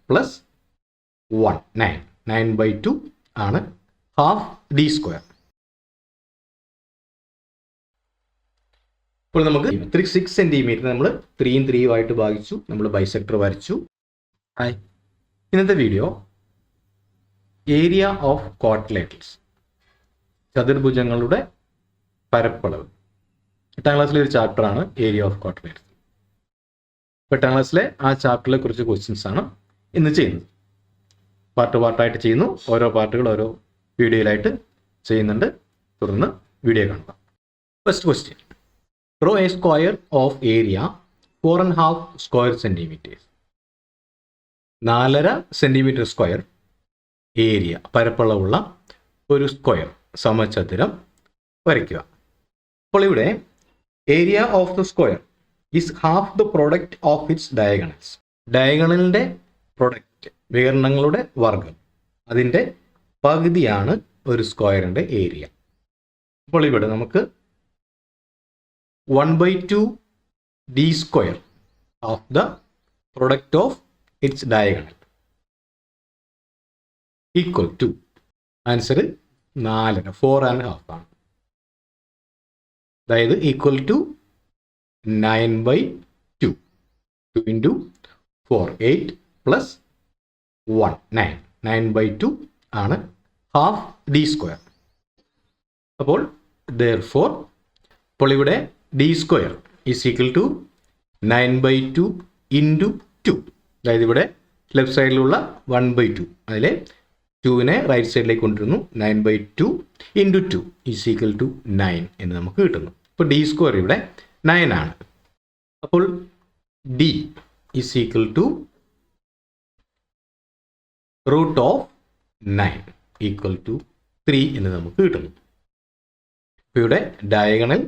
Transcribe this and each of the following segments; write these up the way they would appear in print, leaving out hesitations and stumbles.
Plus 1 9 9/2 ആണ് half D square. ഇപ്പോൾ നമുക്ക് 6 സെൻറ്റിമീറ്റർ നമ്മൾ 3 3 ആയിട്ട് ഭാഗിച്ചു. നമ്മൾ ബൈസെക്ടർ വരച്ചു. ഇന്നത്തെ വീഡിയോ ഏരിയ ഓഫ് ക്വാഡ്രിലേറ്ററൽസ്, ചതുർഭുജങ്ങളുടെ പരപ്പളവ്. 8ാം ക്ലാസ്സിലെ ഒരു ചാപ്റ്ററാണ് ഏരിയ ഓഫ് ക്വാഡ്രിലേറ്ററൽസ്. 8ാം ക്ലാസ്സിലെ ആ ചാപ്റ്ററിലെ കുറച്ച് ക്വസ്റ്റ്യൻസ് ആണ് ഇന്ന് ചെയ്യുന്നത്. പാർട്ടായിട്ട് ചെയ്യുന്നു. ഓരോ പാർട്ടുകൾ ഓരോ വീഡിയോയിലായിട്ട് ചെയ്യുന്നുണ്ട്. തുടർന്ന് വീഡിയോ കാണുക. First question, draw a square of area 4.5 square centimetres. 4.5 centimetre square area, പരപ്പളവുള്ള ഒരു സ്ക്വയർ, സമചതുരം വരയ്ക്കുക. അപ്പോൾ ഇവിടെ area of the square is half the product of its diagonals. ഡയഗണലിൻ്റെ പ്രൊഡക്റ്റ്, വികരണങ്ങളുടെ വർഗം, അതിൻ്റെ പകുതിയാണ് ഒരു സ്ക്വയറിൻ്റെ ഏരിയ. അപ്പോൾ ഇവിടെ നമുക്ക് 1/2 D square of the product of its diagonal equal to, answer 4.5 4.5 ആണ്. അതായത് ഈക്വൽ ടു 9/2. 2 into 4 8 plus 1 9 9/2 ആണ് ഹാഫ് ഡി സ്ക്വയർ. അപ്പോൾ therefore ഇപ്പോൾ ഇവിടെ D square is equal to 9/2 into 2. അതായത് ഇവിടെ ലെഫ്റ്റ് സൈഡിലുള്ള 1/2, അതിലെ 2നെ റൈറ്റ് സൈഡിലേക്ക് കൊണ്ടുവരുന്നു. 9/2 ഇൻറ്റു 2 ഈസ് ഈക്വൽ ടു 9 എന്ന് നമുക്ക് കിട്ടുന്നു. ഇപ്പോൾ ഡി സ്ക്വയർ ഇവിടെ 9 ആണ്. അപ്പോൾ D is equal to root of 9 equal to 3 എന്ന് നമുക്ക് കിട്ടുന്നു. അപ്പോൾ ഇവിടെ diagonal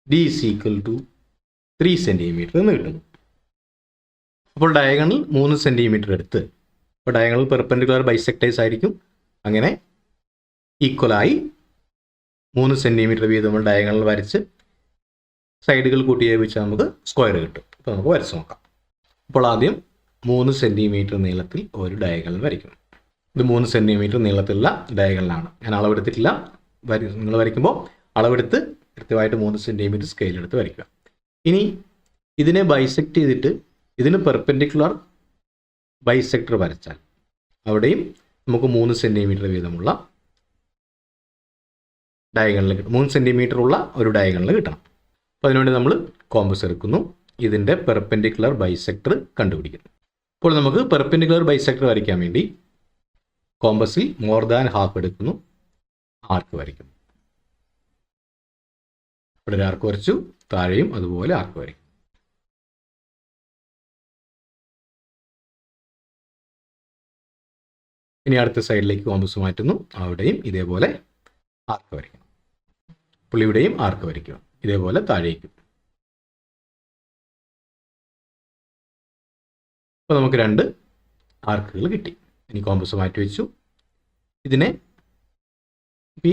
D is equal to 3 centimetre എന്ന് കിട്ടുന്നു. അപ്പോൾ ഡയഗണൽ 3 സെൻറ്റിമീറ്റർ എടുത്ത്, അപ്പോൾ ഡയഗണൽ പെർപെൻഡിക്കുലർ ബൈസെക്ടേഴ്സ് ആയിരിക്കും. അങ്ങനെ ഈക്വലായി 3 സെൻറ്റിമീറ്റർ വീതം ഡയഗണൽ വരച്ച് സൈഡുകൾ കൂട്ടി യോജിച്ച് നമുക്ക് സ്ക്വയർ കിട്ടും. അപ്പോൾ നമുക്ക് വരച്ച് നോക്കാം. അപ്പോൾ ആദ്യം 3 സെൻറ്റിമീറ്റർ നീളത്തിൽ ഒരു ഡയഗണൽ വരയ്ക്കണം. ഇത് 3 സെൻറ്റിമീറ്റർ നീളത്തിലുള്ള ഡയഗണലാണ്. ഞാൻ അളവെടുത്തിട്ടില്ല. നിങ്ങൾ വരയ്ക്കുമ്പോൾ അളവെടുത്ത് കൃത്യമായിട്ട് 3 സെൻറ്റിമീറ്റർ സ്കെയിലെടുത്ത് വരയ്ക്കുക. ഇനി ഇതിനെ ബൈസെക്ട് ചെയ്തിട്ട് ഇതിന് പെർപെൻഡിക്കുലർ ബൈസെക്ടർ വരച്ചാൽ അവിടെയും നമുക്ക് 3 സെൻറ്റിമീറ്റർ വീതമുള്ള ഡയഗണൽ കിട്ടും. 3 സെൻറ്റിമീറ്റർ ഉള്ള ഒരു ഡയഗണൽ കിട്ടണം. അപ്പോൾ അതിനുവേണ്ടി നമ്മൾ കോമ്പസ് എടുക്കുന്നു. ഇതിൻ്റെ പെർപെൻഡിക്കുലർ ബൈസെക്ടർ കണ്ടുപിടിക്കുന്നു. അപ്പോൾ നമുക്ക് പെർപെൻഡിക്കുലർ ബൈസെക്ടർ വരയ്ക്കാൻ വേണ്ടി കോമ്പസിൽ മോർ ദാൻ ഹാഫ് എടുക്കുന്നു, ആർക്ക് വരയ്ക്കുന്നു. ഇവിടെ ഒരു ആർക്ക് വരച്ചു, താഴെയും അതുപോലെ ആർക്ക് വരയ്ക്കും. ഇനി അടുത്ത സൈഡിലേക്ക് കോമ്പസ് മാറ്റുന്നു, അവിടെയും ഇതേപോലെ ആർക്ക് വരയ്ക്കണം. അപ്പോൾ ഇവിടെയും ആർക്ക് വരയ്ക്കുക, ഇതേപോലെ താഴേക്കും. അപ്പോൾ നമുക്ക് 2 ആർക്കുകൾ കിട്ടി. ഇനി കോമ്പസ് മാറ്റി വെച്ചു. ഇതിനെ ഈ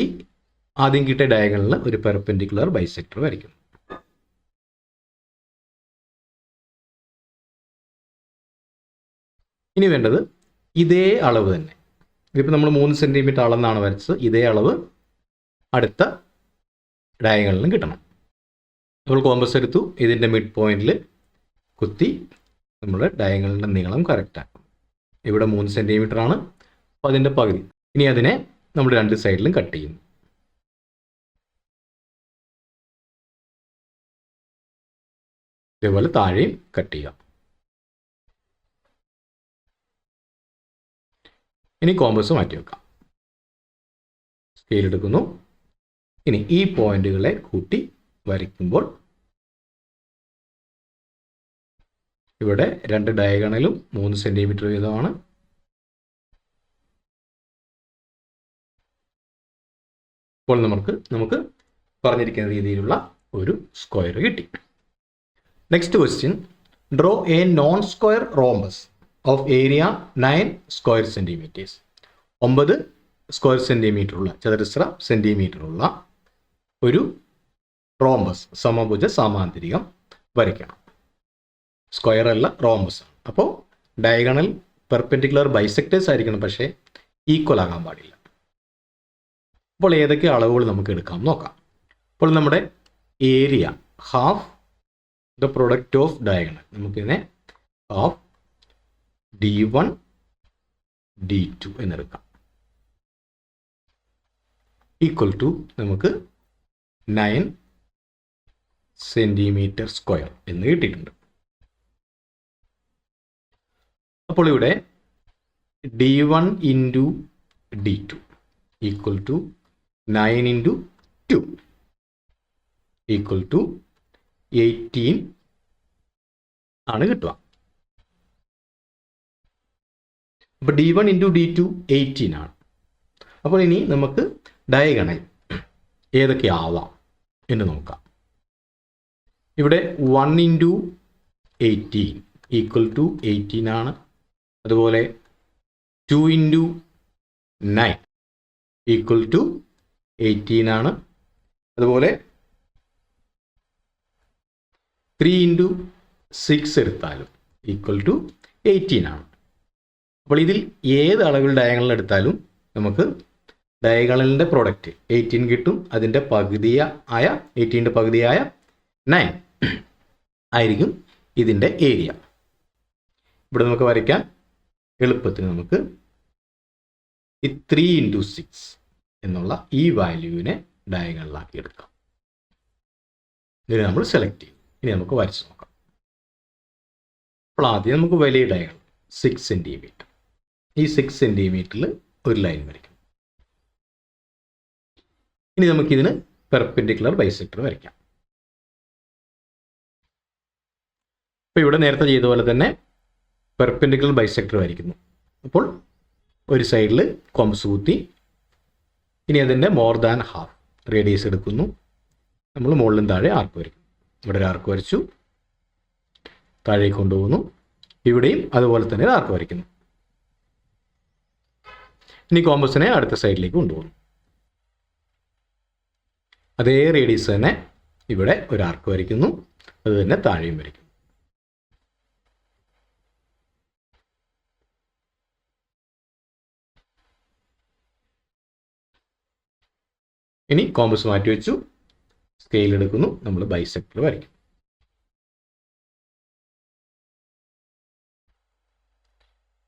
ആദ്യം കിട്ടിയ ഡയഗണലിൽ ഒരു പെർപെൻഡിക്കുലർ ബൈസെക്ടർ വരയ്ക്കുന്നു. ഇനി വേണ്ടത് ഇതേ അളവ് തന്നെ. ഇതിപ്പോൾ നമ്മൾ 3 സെൻറ്റിമീറ്റർ അളന്നാണ് വരച്ചത്. ഇതേ അളവ് അടുത്ത ഡയഗണലിനും കിട്ടണം. നമ്മൾ കോമ്പസ് എടുത്തു, ഇതിൻ്റെ മിഡ് പോയിന്റിൽ കുത്തി നമ്മൾ ഡയഗണലിൻ്റെ നീളം കറക്റ്റാക്കും. ഇവിടെ 3 സെൻറ്റിമീറ്റർ ആണ്, അപ്പോൾ അതിൻ്റെ പകുതി. ഇനി അതിനെ നമ്മൾ 2 സൈഡിലും കട്ട് ചെയ്യുന്നു. ഇതേപോലെ താഴെയും കട്ട് ചെയ്യാം. ഇനി കോമ്പസ് മാറ്റി വെക്കാം. സ്കെയിൽ എടുക്കുന്നു. ഇനി ഈ പോയിന്റുകളെ കൂട്ടി വരയ്ക്കുമ്പോൾ ഇവിടെ 2 ഡയഗണലും 3 സെൻറ്റിമീറ്റർ വീതമാണ്. ഇപ്പോൾ നമുക്ക് പറഞ്ഞിരിക്കുന്ന രീതിയിലുള്ള ഒരു സ്ക്വയർ കിട്ടി. Next question, draw A non square rhombus of area 9 square centimetres. 9 square centimetre ഉള്ള, ചതുരശ്ര സെൻറ്റിമീറ്റർ ഉള്ള ഒരു റോംബസ്, സമഭുജ സമാന്തരികം വരയ്ക്കണം. സ്ക്വയർ അല്ല, റോംബസ് ആണ്. അപ്പോൾ ഡയഗണൽ പെർപെൻഡിക്കുലർ ബൈസെക്ടേഴ്സ് ആയിരിക്കണം, പക്ഷേ ഈക്വൽ ആകാൻ പാടില്ല. അപ്പോൾ ഏതൊക്കെ അളവുകൾ നമുക്ക് എടുക്കാം നോക്കാം. അപ്പോൾ നമ്മുടെ area half the product of diagonal, നമുക്കിതിനെ ഹാഫ് D1 D2 എന്നെടുക്കാം. ഈക്വൽ ടു നമുക്ക് 9 സെൻറ്റിമീറ്റർ സ്ക്വയർ എന്ന് കിട്ടിയിട്ടുണ്ട്. അപ്പോൾ ഇവിടെ D1 into D2 equal to 9 into 2 equal to 18 ആണ് കിട്ടുക. അപ്പോൾ D1 ഇൻറ്റു D2 18 ആണ്. അപ്പോൾ ഇനി നമുക്ക് ഡയഗണൽ ഏതൊക്കെ ആവാം എന്ന് നോക്കാം. ഇവിടെ 1 ഇൻറ്റു 18 ഈക്വൽ ടു 18 ആണ്. അതുപോലെ 2 ഇൻറ്റു 9 ഈക്വൽ ടു 18 ആണ്. അതുപോലെ 3 ഇൻറ്റു 6 എടുത്താലും ഈക്വൽ ടു 18 ആണ്. അപ്പോൾ ഇതിൽ ഏത് അളവിൽ ഡയഗണൽ എടുത്താലും നമുക്ക് ഡയഗണലിൻ്റെ പ്രോഡക്റ്റ് 18 കിട്ടും. അതിൻ്റെ പകുതിയായ 18ൻ്റെ പകുതിയായ 9 ആയിരിക്കും ഇതിൻ്റെ ഏരിയ. ഇവിടെ നമുക്ക് വരയ്ക്കാൻ എളുപ്പത്തിന് നമുക്ക് ഈ 3 ഇൻറ്റു 6 എന്നുള്ള ഈ വാല്യൂവിനെ ഡയഗണലാക്കി എടുക്കാം. ഇതിനെ നമ്മൾ സെലക്ട് ചെയ്യും. ഇനി നമുക്ക് വരച്ച് നോക്കാം. അപ്പോൾ ആദ്യം നമുക്ക് വലിയ ഡയഗണൽ 6 സെൻറ്റിമീറ്റർ, ഈ 6 സെൻറ്റിമീറ്ററിൽ ഒരു ലൈൻ വരയ്ക്കും. ഇനി നമുക്കിതിന് പെർപെൻഡിക്കുലർ ബൈസെക്ടർ വരയ്ക്കാം. അപ്പോൾ ഇവിടെ നേരത്തെ ചെയ്ത പോലെ തന്നെ പെർപെൻഡിക്കുലർ ബൈസെക്ടർ വരയ്ക്കുന്നു. അപ്പോൾ ഒരു സൈഡിൽ കോമ്പസ് കുത്തി, ഇനി അതിൻ്റെ മോർ ദാൻ ഹാഫ് റേഡിയസ് എടുക്കുന്നു. നമ്മൾ മുകളിലും താഴെ ആർക്ക് വരയ്ക്കും. ഇവിടെ ഒരു ആർക്ക് വരച്ചു, താഴേക്ക് കൊണ്ടുപോകുന്നു. ഇവിടെയും അതുപോലെ തന്നെ ഒരു ആർക്ക് വരയ്ക്കുന്നു. ഇനി കോമ്പസിനെ അടുത്ത സൈഡിലേക്ക് കൊണ്ടുപോകുന്നു. അതേ റേഡിയസ് തന്നെ ഇവിടെ ഒരു ആർക്ക് വരയ്ക്കുന്നു, അത് തന്നെ താഴെയും വരയ്ക്കുന്നു. ഇനി കോമ്പസ് മാറ്റി വെച്ചു, സ്കെയിൽ എടുക്കുന്നു, നമ്മൾ ബൈസെക്ടർ വരയ്ക്കും.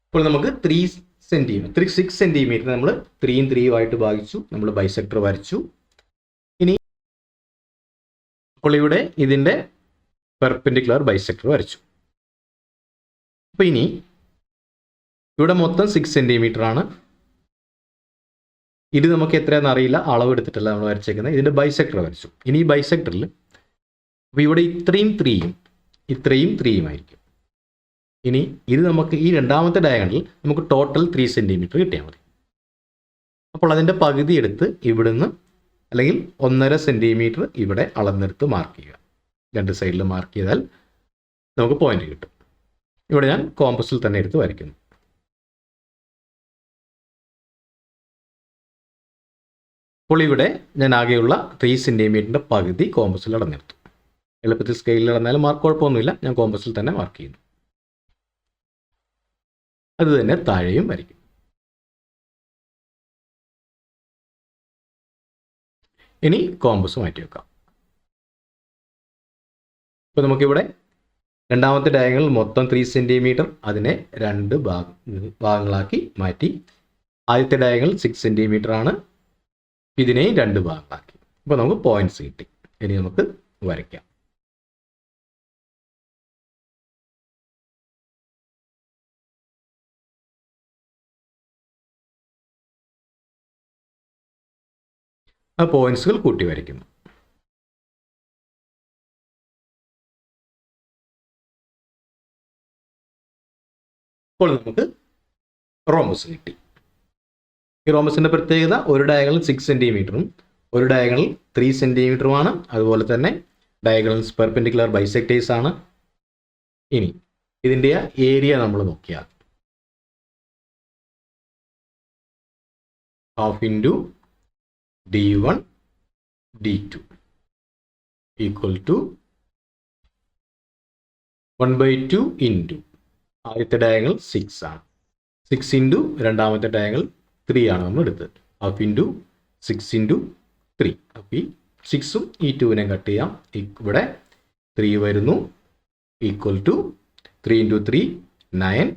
ഇപ്പോൾ നമുക്ക് 6 സെൻറ്റിമീറ്റർ നമ്മൾ 3 3 ആയിട്ട് ഭാഗിച്ചു, നമ്മൾ ബൈസെക്ടർ വരച്ചു. ഇനി അപ്പോൾ ഇവിടെ ഇതിൻ്റെ പെർപെൻഡിക്കുലർ ബൈസെക്ടർ വരച്ചു. അപ്പോൾ ഇനി ഇവിടെ മൊത്തം 6 സെൻറ്റിമീറ്റർ ആണ്. ഇത് നമുക്ക് എത്രയാണെന്ന് അറിയില്ല, അളവ് എടുത്തിട്ടല്ല നമ്മൾ വരച്ചേക്കുന്നത്. ഇതിൻ്റെ ബൈസെക്ടർ വരച്ചു. ഇനി ഈ ബൈസെക്ടറിൽ അപ്പോൾ ഇവിടെ ഇത്രയും 3യും ആയിരിക്കും. ഇനി ഇത് നമുക്ക് ഈ രണ്ടാമത്തെ ഡയഗണലിൽ നമുക്ക് ടോട്ടൽ 3 സെൻറ്റിമീറ്റർ കിട്ടിയാൽ മതി. അപ്പോൾ അതിൻ്റെ പകുതി എടുത്ത് ഇവിടുന്ന് അല്ലെങ്കിൽ 1.5 സെൻറ്റിമീറ്റർ ഇവിടെ അളന്നെടുത്ത് മാർക്ക് ചെയ്യുക. രണ്ട് സൈഡിൽ മാർക്ക് ചെയ്താൽ നമുക്ക് പോയിന്റ് കിട്ടും. ഇവിടെ ഞാൻ കോമ്പസിൽ തന്നെ എടുത്ത് വരയ്ക്കുന്നു. അപ്പോൾ ഇവിടെ ഞാൻ ആകെയുള്ള 3 സെൻറ്റിമീറ്ററിൻ്റെ പകുതി കോമ്പസിൽ അളന്നെടുത്തു. എളുപ്പത്തിൽ സ്കെയിലിൽ അളന്നാലും മാർക്ക് കുഴപ്പമൊന്നുമില്ല, ഞാൻ കോമ്പസിൽ തന്നെ മാർക്ക് ചെയ്യുന്നു. അത് തന്നെ താഴെയും വരയ്ക്കും. ഇനി കോമ്പസ് മാറ്റി വെക്കാം. ഇപ്പോൾ നമുക്കിവിടെ രണ്ടാമത്തെ ഡയഗണൽ മൊത്തം 3 സെൻറ്റിമീറ്റർ, അതിനെ 2 ഭാഗങ്ങളാക്കി മാറ്റി. ആദ്യത്തെ ഡയഗണൽ 6 സെൻറ്റിമീറ്റർ ആണ്, ഇതിനെയും 2 ഭാഗങ്ങളാക്കി. അപ്പോൾ നമുക്ക് പോയിന്റ്സ് കിട്ടി. ഇനി നമുക്ക് വരയ്ക്കാം. ആ പോയിന്റ്സുകൾ കൂട്ടി വരയ്ക്കുന്നു. അപ്പോൾ നമുക്ക് റോംബസ് കിട്ടി. ഈ റോംബസിൻ്റെ പ്രത്യേകത ഒരു ഡയഗണൽ 6 സെൻറ്റിമീറ്ററും ഒരു ഡയഗണൽ 3 സെൻറ്റിമീറ്ററുമാണ്. അതുപോലെ തന്നെ ഡയഗണൽസ് പെർപെൻഡിക്കുലർ ബൈസെക്ടേഴ്സ് ആണ്. ഇനി ഇതിൻ്റെ ഏരിയ നമ്മൾ നോക്കിയാൽ half into D1 D2 equal to 1/2 into ആദ്യത്തെ ഡയഗണൽ 6 ആണ്. 6 ഇൻറ്റു രണ്ടാമത്തെ ഡയഗണൽ 3 ആണ് നമ്മൾ എടുത്തത്. Half into 6 into 3. അപ്പോൾ ഈ 6ഉം ഈ 2നെ കട്ട് ചെയ്യാം. ഇവിടെ 3 വരുന്നു, equal to 3 into 3 9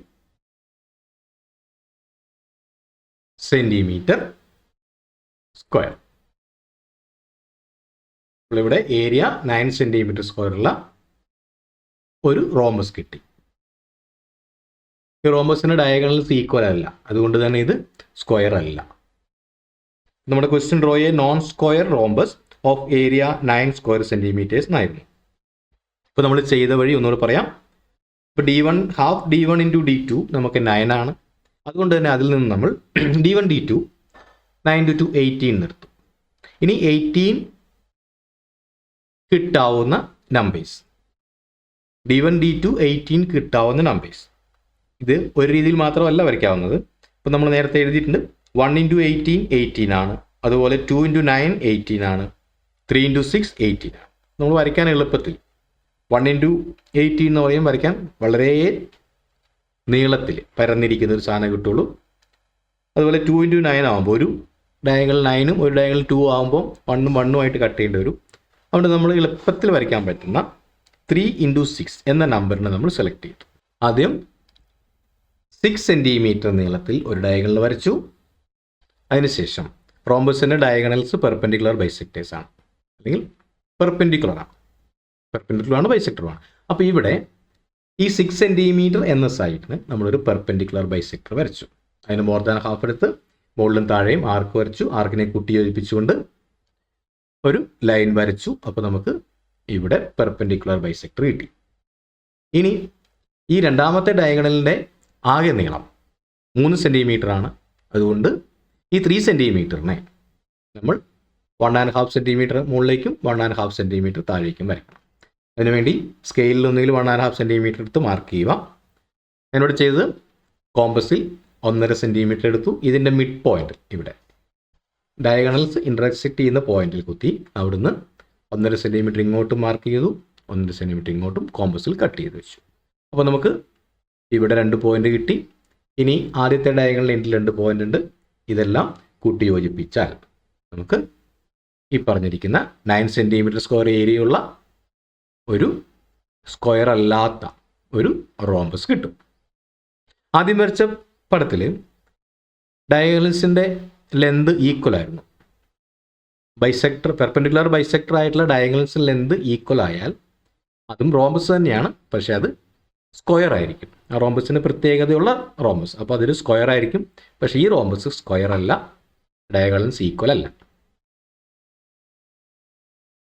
centimetre square. ഇവിടെ ഏരിയ 9 സെൻറ്റിമീറ്റർ സ്ക്വയറുള്ള ഒരു റോംബസ് കിട്ടി. ഈ റോംബസിൻ്റെ ഡയഗണൽസ് ഈക്വൽ അല്ല, അതുകൊണ്ട് തന്നെ ഇത് സ്ക്വയർ അല്ല. നമ്മുടെ question draw A non square rhombus of area 9 square centimetres എന്നായിരുന്നു. ഇപ്പോൾ നമ്മൾ ചെയ്ത വഴി ഒന്നുകൂടെ പറയാം. ഇപ്പോൾ D1 half D1 into D2 നമുക്ക് 9 ആണ്. അതുകൊണ്ട് തന്നെ അതിൽ നിന്ന് നമ്മൾ D1 D2 9 ടു 18 നിർത്തും. ഇനി 18 കിട്ടാവുന്ന നമ്പേഴ്സ്, D1 D2 18 കിട്ടാവുന്ന നമ്പേഴ്സ്. ഇത് ഒരു രീതിയിൽ മാത്രമല്ല വരയ്ക്കാവുന്നത്. ഇപ്പോൾ നമ്മൾ നേരത്തെ എഴുതിയിട്ടുണ്ട് 1 ഇൻറ്റു 18 18 ആണ്. അതുപോലെ 2 ഇൻറ്റു 9 18 ആണ്. 3 ഇൻറ്റു 6 18 ആണ്. നമ്മൾ വരയ്ക്കാൻ എളുപ്പത്തിൽ 1 ഇൻറ്റു 18 എന്ന് പറയുമ്പോൾ വരയ്ക്കാൻ വളരെ നീളത്തിൽ പരന്നിരിക്കുന്ന ഒരു സാധനം കിട്ടുള്ളൂ. അതുപോലെ 2 ഇൻറ്റു 9 ആകുമ്പോൾ ഒരു ഡയഗണൽ 9ഉം ഒരു ഡയഗണൽ 2 ആകുമ്പോൾ 1ഉം 1ഉം ആയിട്ട് കട്ട് ചെയ്യേണ്ടി വരും. അതുകൊണ്ട് നമ്മൾ എളുപ്പത്തിൽ വരയ്ക്കാൻ പറ്റുന്ന 3 ഇൻറ്റു 6 എന്ന നമ്പറിനെ നമ്മൾ സെലക്ട് ചെയ്തു. ആദ്യം 6 സെൻറ്റിമീറ്റർ നീളത്തിൽ ഒരു ഡയഗണൽ വരച്ചു. അതിനുശേഷം റോംബസിൻ്റെ ഡയഗണൽസ് പെർപെൻഡിക്കുലർ ബൈസെക്ടേഴ്സ് ആണ്, അല്ലെങ്കിൽ പെർപെൻഡിക്കുലറാണ്, പെർപെൻഡിക്കുലറാണ് ബൈസെക്ടറുമാണ്. അപ്പോൾ ഇവിടെ ഈ 6 സെൻറ്റിമീറ്റർ എന്ന സൈഡിന് നമ്മളൊരു പെർപെൻഡിക്കുലർ ബൈസെക്ടർ വരച്ചു. അതിന് മോർ ദാൻ ഹാഫ് എടുത്ത് മുകളിലും താഴെയും ആർക്ക് വരച്ചു. ആർക്കിനെ കൂട്ടി യോജിപ്പിച്ചുകൊണ്ട് ഒരു ലൈൻ വരച്ചു. അപ്പോൾ നമുക്ക് ഇവിടെ പെർപെൻഡിക്കുലർ ബൈസെക്ടർ കിട്ടി. ഇനി ഈ രണ്ടാമത്തെ ഡയഗണലിൻ്റെ ആകെ നീളം 3 സെൻറ്റിമീറ്റർ ആണ്. അതുകൊണ്ട് ഈ 3 സെൻറ്റിമീറ്ററിനെ നമ്മൾ 1.5 സെൻറ്റിമീറ്റർ മുകളിലേക്കും 1.5 സെൻറ്റിമീറ്റർ താഴേക്കും വരയ്ക്കണം. അതിനുവേണ്ടി സ്കെയിലിൽ ഒന്നുകിൽ 1.5 സെൻറ്റിമീറ്റർ എടുത്ത് മാർക്ക് ചെയ്യുക. അതിനോട് ചെയ്തത് കോമ്പസിൽ 1.5 സെൻറ്റിമീറ്റർ എടുത്തു. ഇതിൻ്റെ മിഡ് പോയിന്റ് ഇവിടെ ഡയഗണൽസ് ഇൻ്റർസെക്റ്റ് ചെയ്യുന്ന പോയിന്റിൽ കുത്തി അവിടുന്ന് 1.5 സെൻറ്റിമീറ്റർ ഇങ്ങോട്ടും മാർക്ക് ചെയ്തു, 1.5 സെൻറ്റിമീറ്റർ ഇങ്ങോട്ടും കോമ്പസിൽ കട്ട് ചെയ്ത് വെച്ചു. അപ്പോൾ നമുക്ക് ഇവിടെ 2 പോയിന്റ് കിട്ടി. ഇനി ആദ്യത്തെ ഡയഗണൽ എൻഡിൽ 2 പോയിന്റ് ഉണ്ട്. ഇതെല്ലാം കൂട്ടി യോജിപ്പിച്ചാൽ നമുക്ക് ഈ പറഞ്ഞിരിക്കുന്ന 9 സെൻറ്റിമീറ്റർ സ്ക്വയർ ഏരിയയുള്ള ഒരു സ്ക്വയർ അല്ലാത്ത ഒരു റോംബസ് കിട്ടും. ആദ്യം വരച്ച പടത്തിൽ ഡയഗണൽസിൻ്റെ ലെന്ത് ഈക്വൽ ആയിരുന്നു. ബൈസെക്ടർ പെർപെൻഡിക്കുലർ ബൈസെക്ടർ ആയിട്ടുള്ള ഡയഗണൽസ് ലെന്ത് ഈക്വൽ ആയാൽ അതും റോംബസ് തന്നെയാണ്, പക്ഷേ അത് സ്ക്വയർ ആയിരിക്കും. ആ റോംബസിന് പ്രത്യേകതയുള്ള റോംബസ്. അപ്പോൾ അതൊരു സ്ക്വയർ ആയിരിക്കും. പക്ഷേ ഈ റോംബസ് സ്ക്വയർ അല്ല, ഡയഗണൽസ് ഈക്വൽ അല്ല.